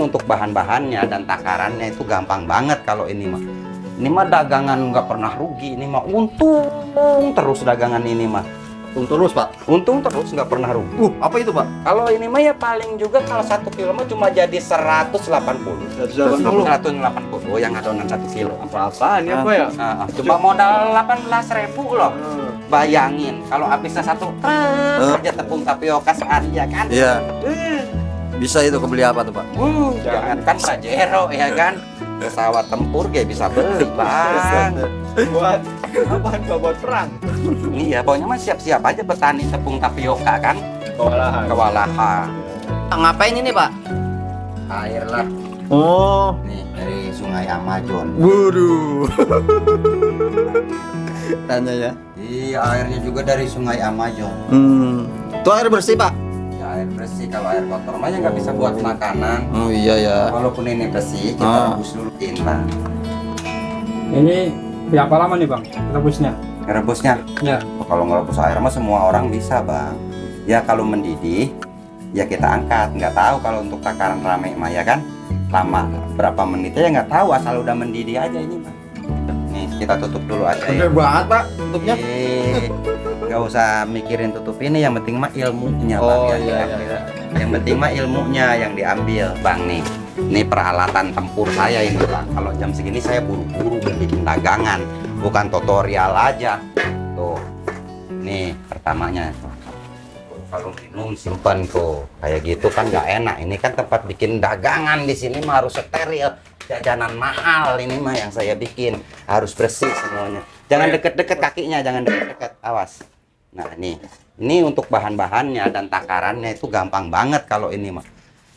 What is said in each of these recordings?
untuk bahan-bahannya dan takarannya itu gampang banget kalau ini mah. Ini mah dagangan nggak pernah rugi, ini mah untung terus dagangan ini mah. Untung terus Pak. Untung terus nggak pernah rugi. Apa itu Pak? Kalau ini mah ya paling juga kalau 1 kilo mah cuma jadi 180. 180 yang adonan 1 kilo. Apa-apaan ya Pak ya? Cuma modal 18.000 loh. Bayangin kalau habisnya satu aja tepung tapioka sehari ya kan? Iya. Bisa itu kebeli apa tuh Pak? Jangan kan Pajero ya kan? Pesawat tempur kayak bisa beli bang. Buat apaan Pak? Buat perang? Iya, pokoknya mah siap-siap aja petani tepung tapioka kan? Kewalahan. Kewalahan. Ngapain ini Pak? Air lah. Oh. Nih dari Sungai Amazon. Waduh. Tanya ya. Iya, airnya juga dari Sungai Amazon. Itu air bersih Pak? Ya, air bersih. Kalau air kotor mah ya nggak bisa buat makanan. Oh iya ya. Walaupun ini bersih, kita rebus dulu Bang. Ini berapa lama nih Bang rebusnya? Rebusnya? Ya. Kalau ngerebus air mah semua orang bisa Bang. Ya kalau mendidih, ya kita angkat. Nggak tahu kalau untuk takaran rame mah ya kan. Lama berapa menitnya ya nggak tahu, asal udah mendidih aja ini Bang. Nih kita tutup dulu aja ya. Gede banget Pak tutupnya. Nggak usah mikirin tutup ini, yang penting mah ilmunya Bang. Oh yang iya, diambil. iya. Yang penting mah ilmunya yang diambil Bang nih. Ini peralatan tempur saya ini Bang. Kalau jam segini saya buru-buru bikin dagangan, bukan tutorial aja. Tuh, nih pertamanya. Kalau minum simpan tuh, kayak gitu kan nggak enak. Ini kan tempat bikin dagangan, di sini mah harus steril. Jajanan mahal ini mah yang saya bikin harus bersih semuanya. Jangan deket-deket kakinya, jangan deket-deket. Awas. Nah ini untuk bahan-bahannya dan takarannya itu gampang banget kalau ini mah.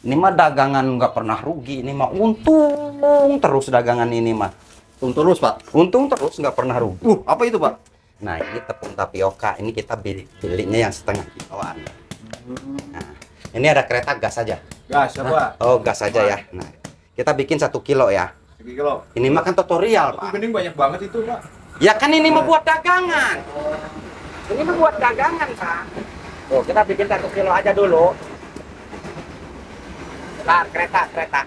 Ini mah dagangan nggak pernah rugi, ini mah untung terus dagangan ini mah. Untung terus Pak. Untung terus nggak pernah rugi. Apa itu Pak? Nah ini tepung tapioka, ini kita belinya yang setengah kiloan. Nah ini ada kereta gas aja. Gas apa? Oh gas aja ya. Nah kita bikin 1 kilo ya. 1 kilo. Ini mah kan tutorial Pak. Bening banyak banget itu Pak. Ya kan ini mah buat dagangan. Ini mah buat dagangan Pak. Tuh kita bikin 1 kilo aja dulu. Bentar, kereta.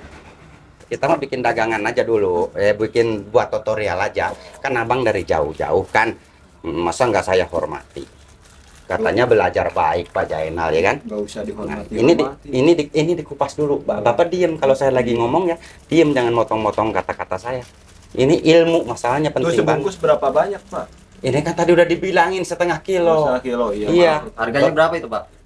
Kita mau bikin dagangan aja dulu. Bikin buat tutorial aja. Kan abang dari jauh-jauh kan. Masa nggak saya hormati? Katanya belajar baik Pak Jainal ya kan? Nggak usah dihormati. Nah, ini dikupas dulu. Bapak diem kalau saya lagi ngomong ya. Diem, jangan motong-motong kata-kata saya. Ini ilmu, masalahnya penting banget. Sebungkus berapa banyak Pak? Ini kan tadi udah dibilangin setengah kilo. Setengah kilo, iya. Iya. Harganya berapa itu Pak?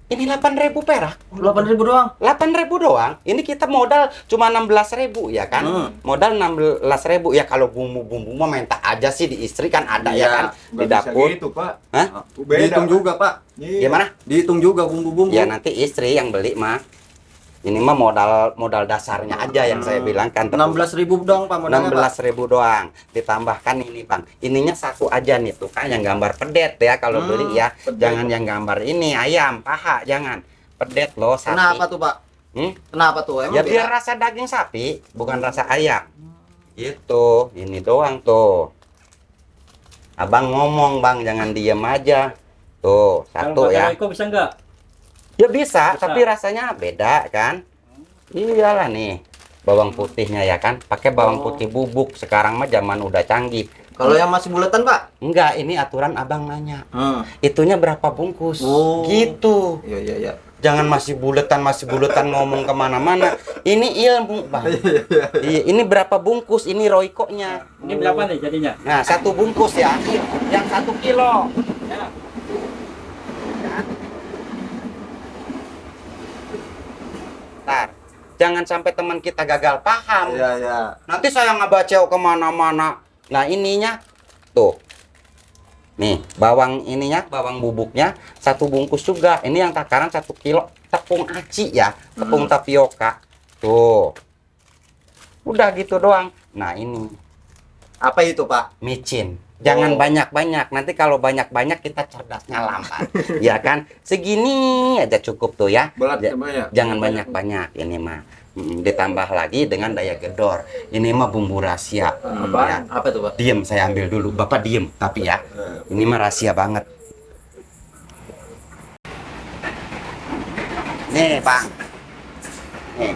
Ini 8.000 perak. 8.000 doang. 8.000 doang. Ini kita modal cuma 16.000 ya kan? Modal 16.000 ya. Kalau bumbu-bumbu mah minta aja sih di istri kan ada ya kan di dapur. Gitu Pak. Hah? Dihitung juga Pak. Gimana? Dihitung juga bumbu-bumbu. Ya nanti istri yang beli mah. Ini mah modal dasarnya aja yang saya bilang kan. 16.000 doang Pak modalnya. 16.000 doang. Ditambahkan ini Bang. Ininya satu aja nih tuh kan yang gambar pedet ya kalau beli ya. Pedet. Jangan yang gambar ini ayam, paha, jangan. Pedet loh sapi. Kenapa tuh Pak? Kenapa tuh? Emang Ya beda? biar rasa daging sapi, bukan rasa ayam. Gitu. Ini doang tuh. Abang ngomong Bang, jangan diem aja. Tuh, satu ya. Kalau bisa enggak? Ya bisa, Bisa. tapi rasanya beda kan? Iyalah nih, bawang putihnya ya kan? Pakai bawang putih bubuk. Sekarang mah zaman udah canggih. Kalau yang masih buletan Pak? Enggak, ini aturan abang nanya. Itunya berapa bungkus? Oh. Gitu. Iya. Jangan masih buletan ngomong kemana-mana. Ini ilmu Bang. Iya, ini berapa bungkus? Ini Royco-nya. Ini berapa nih jadinya? Nah, 1 bungkus ya. Yang 1 kilo. Ya. Ntar, jangan sampai teman kita gagal paham. Iya. Nanti saya ngebacau kemana-mana. Nah ininya tuh, nih bawang ininya, bawang bubuknya 1 bungkus juga. Ini yang takaran 1 kilo tepung aci ya, tepung tapioka. Tuh, udah gitu doang. Nah ini Apa itu Pak? micin. Jangan banyak-banyak. Nanti kalau banyak-banyak kita cerdasnya lambat. Ya kan? Segini aja cukup tuh ya. Banyak. Jangan banyak-banyak ini mah. Ditambah lagi dengan daya gedor. Ini mah bumbu rahasia. Ya. Apa tuh Pak? Diem, saya ambil dulu. Bapak diem, tapi ya. Ini mah rahasia banget. Nih, Bang. Nih.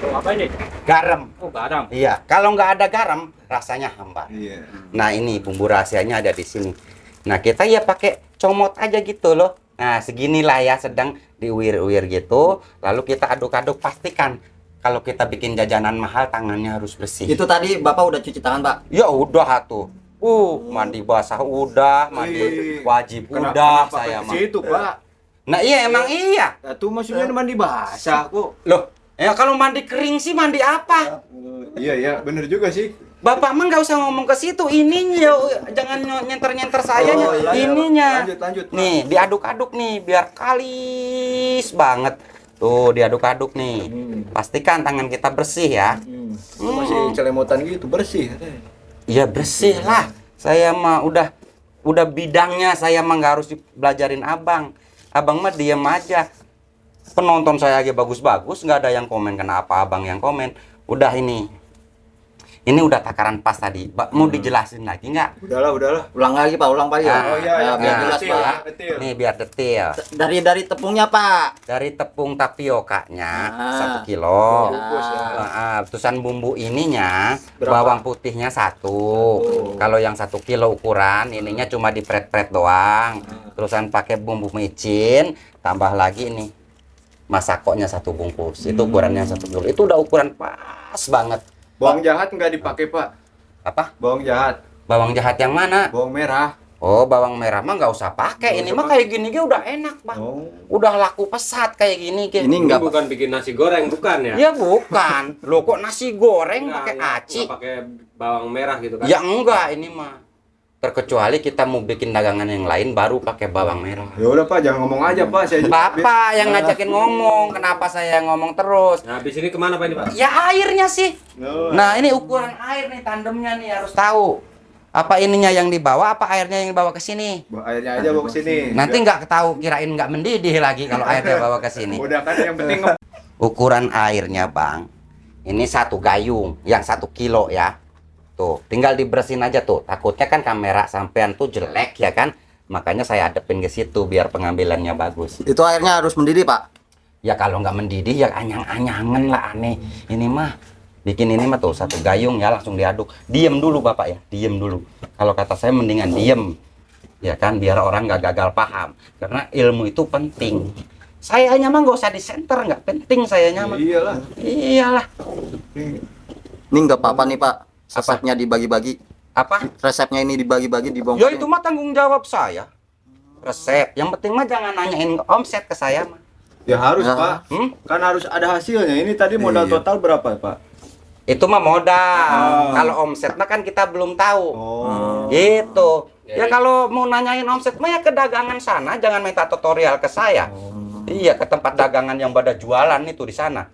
Oh, apa ini? Garam. Oh, garam. Iya, kalau nggak ada garam rasanya hambar. Iya. Nah, ini bumbu rahasianya ada di sini. Nah, kita ya pakai comot aja gitu loh. Nah, seginilah ya, sedang diuir-uir gitu. Lalu kita aduk-aduk, pastikan kalau kita bikin jajanan mahal tangannya harus bersih. Itu tadi Bapak udah cuci tangan, Pak? Ya udah tuh. Mandi basah udah, mandi wajib udah Kenapa saya ke mah. situ, Pak? Nah, iya emang iya. Itu maksudnya mandi basah kok. Loh, ya kalau mandi kering sih mandi apa? Iya ya, bener juga sih. Bapak mah nggak usah ngomong ke situ, ininya jangan nyenter-nyenter saya Oh, iya, iya. ininya. Lanjut. Pak. Nih, diaduk-aduk nih biar kalis banget. Tuh, diaduk-aduk nih. Pastikan tangan kita bersih ya. Masih celemotan gitu, bersih. Ya bersih lah. Saya mah udah bidangnya, saya mah nggak harus belajarin abang. Abang mah diem aja. Penonton saya aja bagus-bagus, nggak ada yang komen. Kenapa abang yang komen? Udah ini udah takaran pas tadi. Mau dijelasin lagi nggak? Udahlah. Ulang lagi, Pak, ulang Pak ya. Ah, Oh iya, Ya, biar nah, jelas, betul, Pak. betul. Nih biar detail. Dari tepungnya, Pak. Dari tepung tapiokanya Ah. 1 kilo. Bungkus ya. Tusan bumbu ininya Berapa? bawang putihnya 1. Kalau yang 1 kilo ukuran ininya cuma dipret-pret doang. Terusan pakai bumbu micin, tambah lagi ini masakoknya 1 bungkus. Itu ukurannya 1 kilo. Itu udah ukuran pas banget. Bawang jahat nggak dipakai, Pak. Apa? Bawang jahat, Bawang jahat yang mana? bawang merah. Oh, bawang merah mah nggak usah pakai. Nggak Ini usah mah pakai. kayak gini ge udah enak, Bang. Oh. Udah laku pesat kayak gini ge. Ini enggak, Pak. bukan bikin nasi goreng, bukan ya? Ya bukan. Loh kok nasi goreng Nggak, pakai nggak aci? pakai bawang merah gitu kan? Ya enggak ini mah. Terkecuali kita mau bikin dagangan yang lain baru pakai bawang merah. Ya udah, Pak, jangan ngomong aja, Pak. Saya Bapak yang ngajakin ngomong, kenapa saya ngomong terus? Nah, habis ini kemana Pak ini Pak? Ya airnya sih. Oh. Nah, ini ukuran air nih, tandemnya nih harus tahu. Apa ininya yang dibawa, apa airnya yang dibawa ke sini? Airnya aja bawa ke sini. Nanti nggak tahu, kirain nggak mendidih lagi kalau airnya bawa ke sini. Udah kan yang penting Ukuran airnya, Bang. Ini 1 gayung, yang 1 kilo ya. Tuh, tinggal dibersihin aja tuh. Takutnya kan kamera sampean tuh jelek ya kan. Makanya saya hadepin ke situ biar pengambilannya bagus. Itu airnya harus mendidih, Pak. Ya kalau nggak mendidih ya anyang-anyangan lah aneh. Ini mah bikin ini mah tuh 1 gayung ya langsung diaduk. Diem dulu Bapak ya, diem dulu. Kalau kata saya mendingan diem. Ya kan biar orang nggak gagal paham. Karena ilmu itu penting. Sayanya mah nggak usah disenter, nggak penting sayanya mah. Iyalah. Iyalah. Ini enggak apa-apa nih, Pak. Resepnya dibagi-bagi. Apa? Resepnya ini dibagi-bagi, Ya dibongkar. itu mah tanggung jawab saya. Resep. Yang penting mah jangan nanyain omset ke saya mah. Ya harus, Ya. Pak. Hmm? Kan harus ada hasilnya. Ini tadi modal Iya. total berapa, Pak? Itu mah modal. Oh. Kalau omset mah kan kita belum tahu. Oh. Gitu. Ya Jadi- kalau mau nanyain omset mah ya ke dagangan sana, jangan minta tutorial ke saya. Iya, ke tempat dagangan yang pada jualan itu di sana.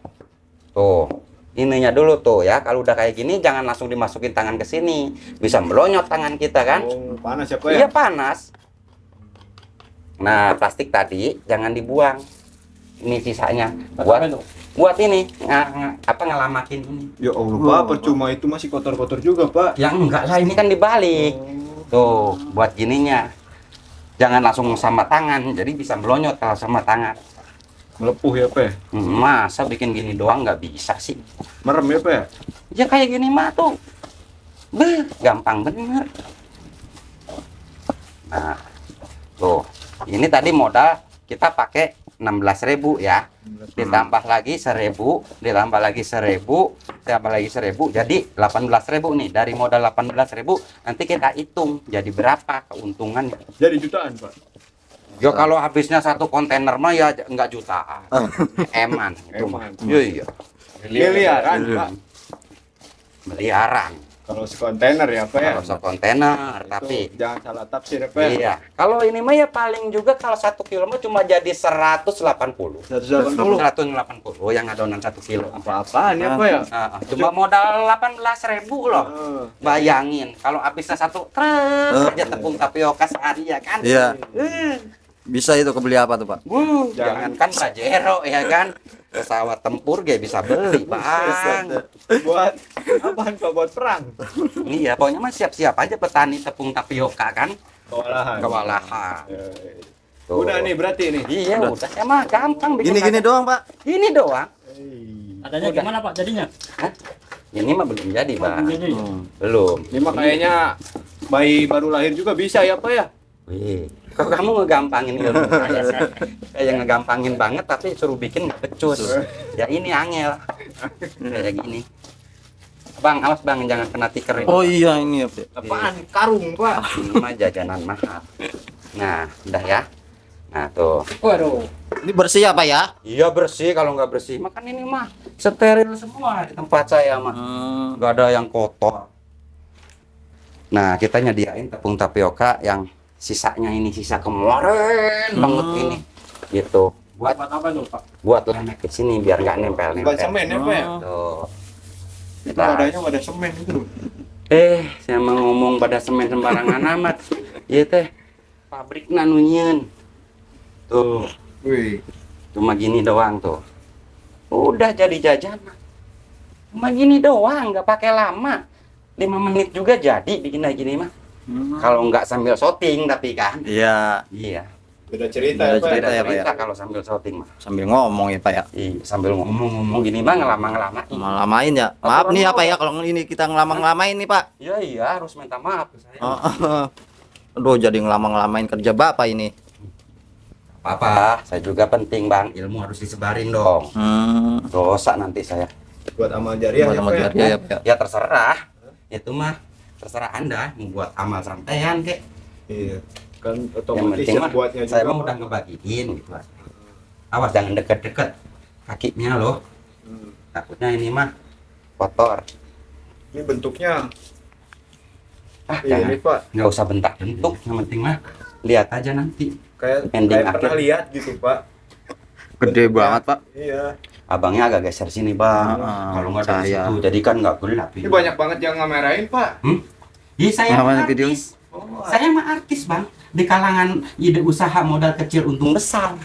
Tuh. Ininya dulu tuh ya. Kalau udah kayak gini jangan langsung dimasukin tangan ke sini. Bisa melonyot tangan kita kan? Oh, panas ya, Pak Iya ya? panas. Nah, plastik tadi jangan dibuang. Ini sisanya buat ini ngelamatin ini. Ya Allah, Pak, percuma itu masih kotor-kotor juga, Pak. Ya enggak lah, ini kan dibalik. Tuh, buat gininya. Jangan langsung sama tangan, jadi bisa melonyot kalau sama tangan. Melepuh ya, Pak? Masa bikin gini doang nggak bisa sih? Merem ya, Pak? Ya kayak gini mah tuh. Gampang bener. Nah, tuh. Ini tadi modal kita pakai 16.000 ya. Ditambah lagi 1.000, ditambah lagi 1.000, ditambah lagi 1.000, jadi 18.000 nih. Dari modal 18.000 nanti kita hitung jadi berapa keuntungannya. Jadi jutaan, Pak. Ya kalau habisnya 1 kontainer mah ya enggak jutaan. Eman itu mah. Eman. Iya iya. Miliaran, Pak. Miliaran. Kalau sekontainer ya, Pak ya? Kalau sekontainer, tapi Jangan salah tafsir ya, Pak? iya. Kalau ini mah ya paling juga kalau 1 kilo mah cuma jadi 180. 180. 180 yang adonan 1 kilo. Apa-apaan ya, Pak ya? Cuma modal 18.000 loh. Ah. Bayangin kalau habisnya 1 truk aja tepung tapioka sehari ya kan. Iya. Bisa itu kebeli apa tuh, Pak? Jangankan Pajero ya kan. Pesawat tempur gak bisa beli, Bang. Buat apaan, Pak? Buat perang? Iya, pokoknya mah siap-siap aja petani tepung tapioka kan. Kewalahan. Kewalahan. Udah nih berarti nih. Iya, udah. Emang gampang bikin Gini-gini dagangan. doang, Pak. Gini doang. Adanya Udah. gimana Pak jadinya? Hah? Ini mah belum jadi, Bang. Jadi. Belum. Ini mah kayaknya bayi baru lahir juga bisa ya Pak ya? Wih, kok kamu ngegampangin ilmu saya sih? Kayak ngegampangin banget tapi suruh bikin nggak becus. Ya ini angel. Kayak gini. Bang, awas Bang, jangan kena tikar itu. Oh iya ini ya, Pak. Apaan? Karung Pak. Ini mah jajanan mahal. Nah, udah ya. Nah, tuh. Waduh. Ini bersih ya, Pak ya? Iya bersih, kalau nggak bersih, makan ini mah steril semua di tempat saya mah. Nggak ada yang kotor. Nah, kita nyediain tepung tapioka yang sisanya ini sisa kemarin banget ini. Gitu. Buat apa tuh Pak? Buat lemek di sini biar nggak nempel-nempel. Ban semen ya Pak ya? Tuh. Itu Nah, wadahnya wadah semen itu. saya mau ngomong pada semen sembarangan amat. Iya teh, pabrik nanunyen. Tuh, Wih. cuma gini doang tuh. Udah jadi jajanan. Cuma gini doang, nggak pakai lama. 5 menit juga jadi bikin kayak gini mah. Kalau nggak sambil shooting tapi kan. Iya, Iya. Beda cerita Beda ya Pak. cerita. Beda ya, Pak, ya? cerita kalau sambil shooting mah. sambil ngomong ya, Pak ya. Iya, sambil ngomong-ngomong gini mah ngelama-ngelamain. Lama-lamain ya. Maaf nih ya, Pak ya kalau ini kita ngelama-ngelamain nih, Pak. Iya, iya, harus minta maaf ke saya. Aduh, jadi ngelama-ngelamain kerja Bapak ini. Apa-apa, saya juga penting Bang, ilmu harus disebarin dong. Dosa nanti saya. Buat amal jariah Buat ya amal Pak ya? jariah ya, Pak ya. Ya terserah. Itu mah terserah Anda mau buat amal sampean kek. Iya. Kan Yang otomatis penting ya mah buatnya juga. saya mah Pak. udah ngebagiin gitu. Awas jangan deket-deket kakinya loh. Hmm. Takutnya ini mah kotor. Ini bentuknya Jangan. ini Pak. Nggak usah bentak-bentuk, yang penting mah lihat aja nanti. Kayak Ending kayak pernah akhir. lihat gitu Pak. Gede banget, Pak. Iya. Abangnya agak geser sini Bang. Kalau nggak dari saya. situ, jadi kan nggak gelap. Ini banyak banget yang ngamerain Pak. Iya saya Namanya mah video? artis. Saya mah artis Bang. Di kalangan ide usaha modal kecil untung besar.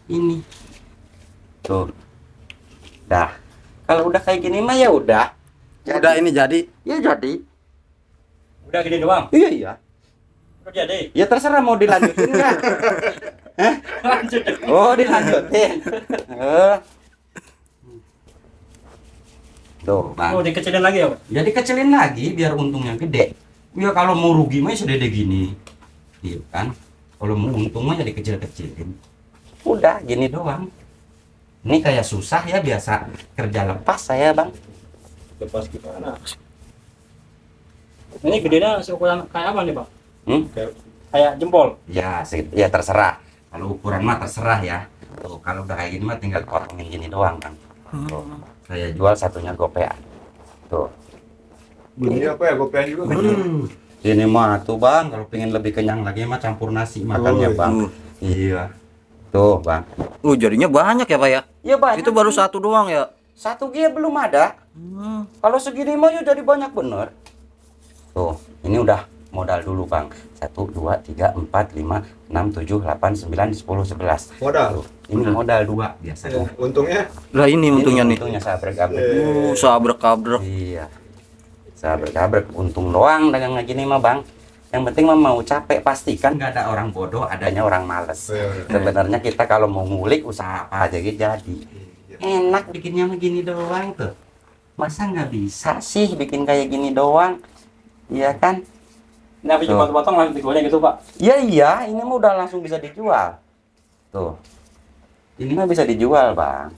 Ini. Tuh. Dah. Kalau udah kayak gini mah ya udah. Udah ini jadi. Ya jadi. Udah gini doang. Iya iya. Udah jadi. Ya terserah mau dilanjutin nggak? Lanjut. Oh dilanjutin. Tuh Bang. Oh, dikecilin lagi ya Pak? Jadi kecilin lagi biar untungnya gede. Ya kalau mau rugi mah ya sedede gini. Iya kan? Kalau mau untung mah ya dikecil-kecilin. Udah gini doang. Ini kayak susah ya biasa kerja lepas saya Bang. Lepas gimana? Ini gedenya seukuran kayak apa nih Pak? Kayak Kayak jempol. Ya, ya terserah. Kalau ukuran mah terserah ya. Tuh, kalau udah kayak gini mah tinggal potongin gini doang Bang. Tuh, saya jual satunya gopean. Tuh. ini apa ya gopean juga kan? Ini mah tuh Bang, kalau pengen lebih kenyang lagi mah campur nasi makannya Bang. Iya. Tuh Bang. Jadinya banyak ya, Pak ya. Ya banyak. Itu baru satu doang ya. Satu G belum ada. Kalau segini mah ya jadi banyak bener. Tuh, ini udah modal dulu Bang. 1, 2, 3, 4, 5, 6, 7, 8, 9, 10, 11. Modal. Tuh, ini modal 2 biasanya. Ya, untungnya Lah ini untungnya nih. Untungnya saya bergabrek. Sabrek-kabrek. Iya. Saya bergabrek untung doang dagang kayak gini mah Bang. Yang penting mah mau capek pastikan nggak ada orang bodoh, adanya orang males. Sebenarnya kita kalau mau ngulik usaha apa aja gitu jadi. Enak bikinnya begini doang tuh. Masa nggak bisa sih bikin kayak gini doang? Iya kan? Ini habis dipotong-potong langsung digoreng gitu Pak? Iya iya, ini mah udah langsung bisa dijual. Tuh. Ini mah bisa dijual Bang.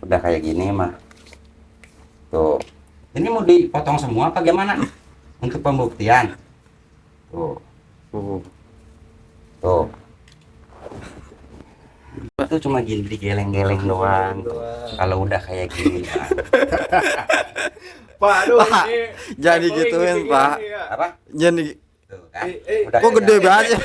Udah kayak gini mah. Tuh. Ini mau dipotong semua apa gimana? Untuk pembuktian. Tuh. Tuh. Itu cuma gini digeleng-geleng doang. Kalau udah kayak gini, Bang. Pak, aduh Pak, ini jadi leveling gituin, tinggi Pak. ini ya. Apa? Jadi Tuh kan. Udah kok gede banget ya?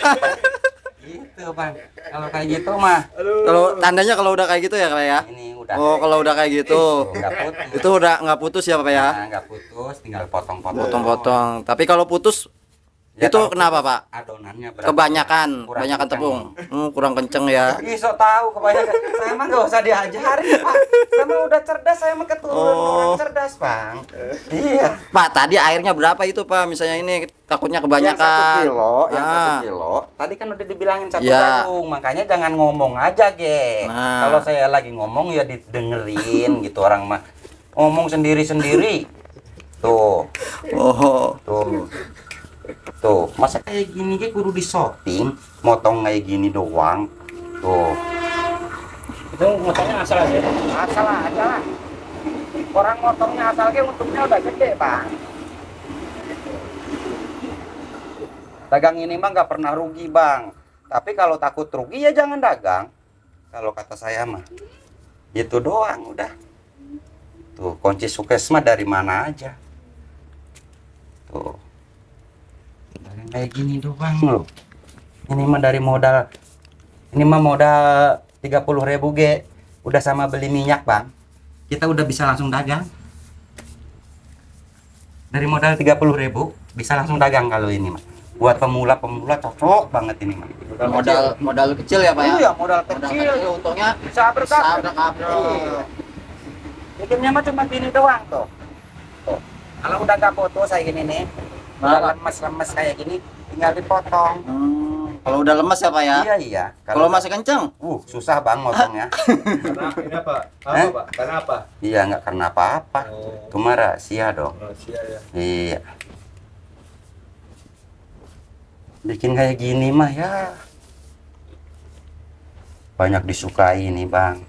Gitu, Bang. Kalau kayak gitu mah Aduh. Kalau tandanya kalau udah kayak gitu ya, Pak ya. ini udah. Oh, kalau udah kayak gitu. Nggak putus. Itu udah nggak putus ya, Pak ya? Nah, nggak putus, tinggal potong-potong. Potong-potong. Tapi kalau putus Ya, itu kalau kenapa, Pak? Adonannya berapa? Kebanyakan, Kurang kebanyakan kenceng. tepung. Kurang kenceng ya. Ih, sok tahu kebanyakan. Saya mah nggak usah diajarin, Pak. Saya mah udah cerdas, saya mah keturunan orang cerdas, Bang. Iya. Pak, tadi airnya berapa itu, Pak? Misalnya ini takutnya Yang 1 kebanyakan. kilo, yang 1 Ah. kilo. Tadi kan udah dibilangin 1 Ya. karung, makanya jangan ngomong aja, ge. Nah. Kalau saya lagi ngomong ya didengerin gitu orang mah. ngomong sendiri-sendiri. Tuh, Oh. tuh. Tuh, masa kayak gini ge kudu disorting, motong kayak gini doang. Tuh. Itu motornya asal aja. Asal aja lah. Orang motongnya asal ge untungnya udah gede, Bang. Dagang ini mah nggak pernah rugi, Bang. Tapi kalau takut rugi ya jangan dagang. Kalau kata saya mah. Itu doang udah. Tuh, kunci sukses mah dari mana aja. Tuh. Dagang kayak gini doang loh. Ini mah dari modal. Ini mah modal 30.000 ge. Udah sama beli minyak, Bang. Kita udah bisa langsung dagang. Dari modal 30.000 bisa langsung dagang kalau ini mah. Buat pemula-pemula cocok banget ini mah. Modal kecil ya, Pak ya? Iya, modal Modal kecil. kecil untungnya Sabar. sabrak-abrak. Iya. Bikinnya mah cuma gini doang tuh. Tuh. Kalau udah gak foto saya gini nih, udah Nah, lemes-lemes kayak gini, tinggal dipotong. kalau udah lemes ya, Pak ya? Iya. Kalau masih kenceng? Susah Bang motongnya. Karena ini apa? Apa, Hah? Pak? Karena apa? Iya, nggak karena apa-apa. Oh, Cuma rahasia dong. rahasia ya. Iya. Bikin kayak gini mah ya banyak disukai nih Bang.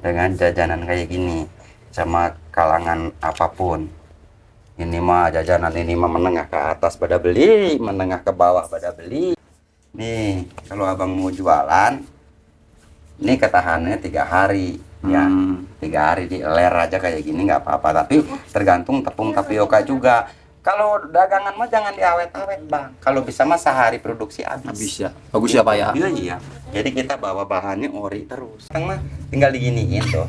Dengan jajanan kayak gini sama kalangan apapun. Ini mah jajanan ini mah menengah ke atas pada beli, menengah ke bawah pada beli. Nih, kalau Abang mau jualan, ini ketahanannya 3 hari. Ya, 3 hari dieler aja kayak gini nggak apa-apa. Tapi tergantung tepung tapioka juga. Kalau dagangan mah jangan diawet-awet Bang. Kalau bisa mah sehari produksi habis. Habis ya. Bagus ya, Pak ya? Iya. Jadi kita bawa bahannya ori terus. Kan mah tinggal diginiin tuh.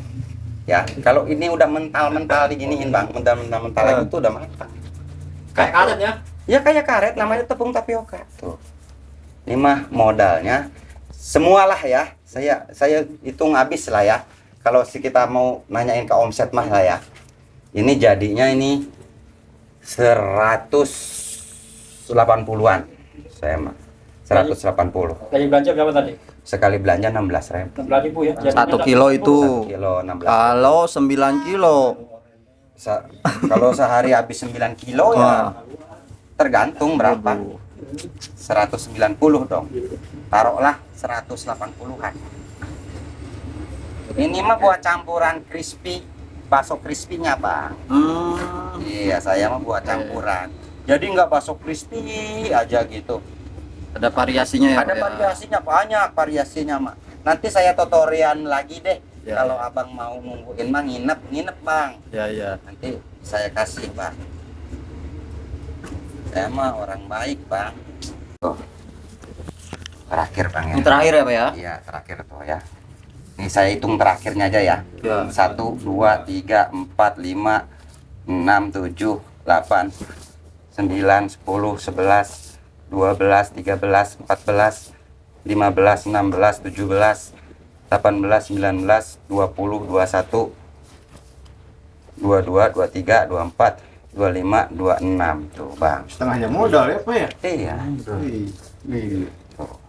Ya, kalau ini udah mental-mental diginiin Bang, mental-mental lagi itu udah matang. Kayak karet ya. Ya kayak karet namanya tepung tapioka tuh. Ini mah modalnya semualah ya. Saya hitung habis lah ya. Kalau kita mau nanyain ke omset mah lah ya. Ini jadinya ini 180-an saya mah 180. Gaji belanja berapa tadi? Sekali belanja 16.000. 16.000 ya. Jadinya 1 kilo itu. 1 kilo 16. Kalau 9 kilo. Kalau sehari habis 9 kilo ya tergantung berapa. 190 dong. Taruhlah 180-an. Ini mah buat campuran crispy, bakso crispy-nya Bang. Iya, saya mah buat campuran. Jadi nggak bakso crispy aja gitu. Ada variasinya ya, Ada Pak ya? variasinya, banyak variasinya mah. Nanti saya tutorial lagi deh. Ya. Kalau Abang mau nungguin mah nginep Bang. Ya. Nanti saya kasih Bang. Saya mah orang baik Bang. Tuh. Terakhir Bang ya. Ini terakhir ya, Pak ya? Iya, terakhir tuh ya. Ini saya hitung terakhirnya aja ya. Ya. 1, 2, 3, 4, 5, 6, 7, 8, 9, 10, 11, 12, 13, 14, 15, 16, 17, 18, 19, 20, 21, 22, 23, 24, 25, 26 tuh Bang. Setengahnya modal ya, Pak ya? Iya. Wih.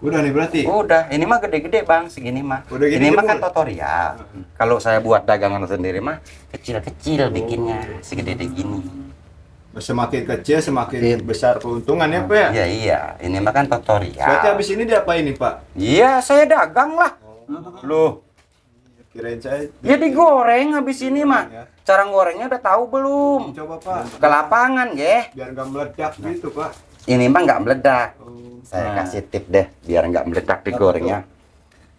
Udah nih berarti. Udah, ini mah gede-gede Bang, segini mah. Udah Ini gini-gini, mah kan Bu. tutorial. Kalau saya buat dagangan sendiri mah kecil-kecil bikinnya, segede gini. Semakin kecil semakin besar keuntungan ya, Pak ya? Iya, iya. Ini mah kan Berarti tutorial. habis ini diapain nih, Pak? Iya, saya dagang lah. Loh, Kirain saya. ya digoreng habis ini mah. Ya. Cara gorengnya udah tahu belum? Coba, Pak. Ke lapangan, ya. Biar nggak meledak gitu, Pak. Ini mah nggak meledak. Oh. Saya Nah. kasih tip deh, biar nggak meledak digorengnya.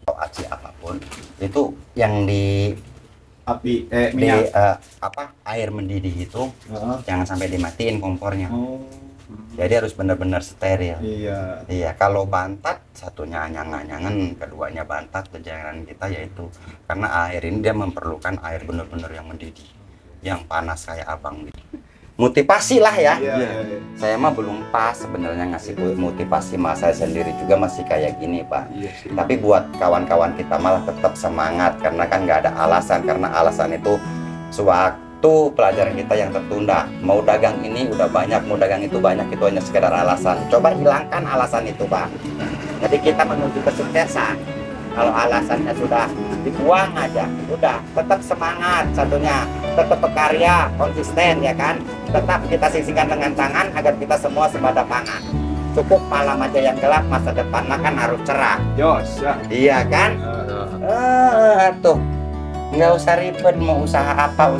Atau aci apapun, itu yang di Api minyak. air mendidih itu Heeh. jangan sampai dimatiin kompornya. Oh. Jadi harus benar-benar steril. Iya. Iya, kalau bantat satunya anyang-anyangan, keduanya bantat, jajaran kita yaitu karena air ini dia memerlukan air benar-benar yang mendidih, yang panas kayak Abang gitu. Motivasi lah ya. Iya. Saya mah belum pas sebenarnya ngasih motivasi, mas saya sendiri juga masih kayak gini Pak. Iya sih. Tapi buat kawan-kawan kita malah tetap semangat karena kan nggak ada alasan, karena alasan itu sewaktu pelajaran kita yang tertunda. Mau dagang ini udah banyak, mau dagang itu banyak, itu hanya sekedar alasan. Coba hilangkan alasan itu Pak. Jadi kita menuju kesuksesan. Kalau alasannya sudah dibuang aja. Udah, tetap semangat satunya, tetap berkarya, konsisten ya kan. Tetap kita sisihkan dengan tangan agar kita semua sepada pangan. Cukup malam aja yang gelap, masa depan makan harus cerah. Jos ya. Iya kan? Tuh, nggak usah ribet mau usaha apa,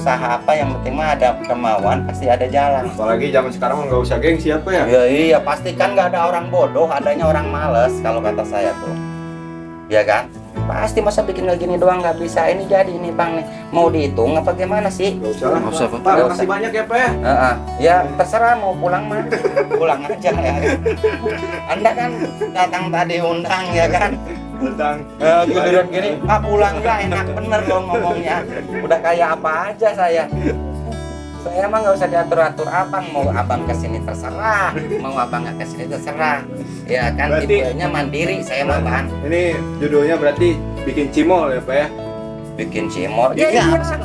yang penting mah ada kemauan pasti ada jalan. Apalagi zaman sekarang nggak usah gengsi apa ya. Iya, pasti kan nggak ada orang bodoh, adanya orang males kalau kata saya tuh. Iya kan? Pasti masa bikin kayak gini doang nggak bisa. Ini jadi ini bang nih, mau dihitung apa gimana sih? Nggak usah lah. Nggak usah, Pak. Pak, Nggak makasih usah. banyak ya Pak ya. Ya terserah mau pulang mah, pulang aja ya. Anda kan datang tadi undang ya kan? Tentang Giliran gini, pulang nggak enak bener dong ngomongnya. Udah kayak apa aja saya. Saya emang nggak usah diatur-atur abang, mau abang kesini terserah, mau abang nggak kesini terserah. Ya kan, Berarti- tipenya mandiri saya mah bang. ini judulnya berarti bikin cimol ya Pak ya. Bikin cimol. Ya, Iya. iya.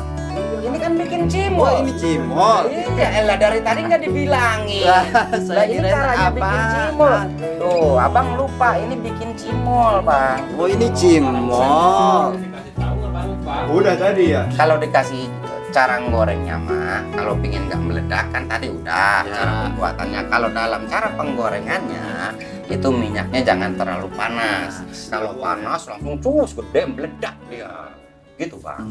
Ini kan bikin cimol. Oh, ini cimol. Iya, elah dari tadi nggak dibilangin. Lah, Lah saya ini kira caranya bikin cimol. Tuh, abang lupa ini bikin cimol bang. Oh, ini cimol. Dikasih tahu nggak Bang, Pak? Udah tadi ya. Kalau dikasih cara gorengnya mah, kalau pingin nggak meledak kan tadi udah Ya. cara pembuatannya. Kalau dalam cara penggorengannya itu minyaknya jangan terlalu panas. Kalau panas langsung cus gede meledak dia. Gitu bang.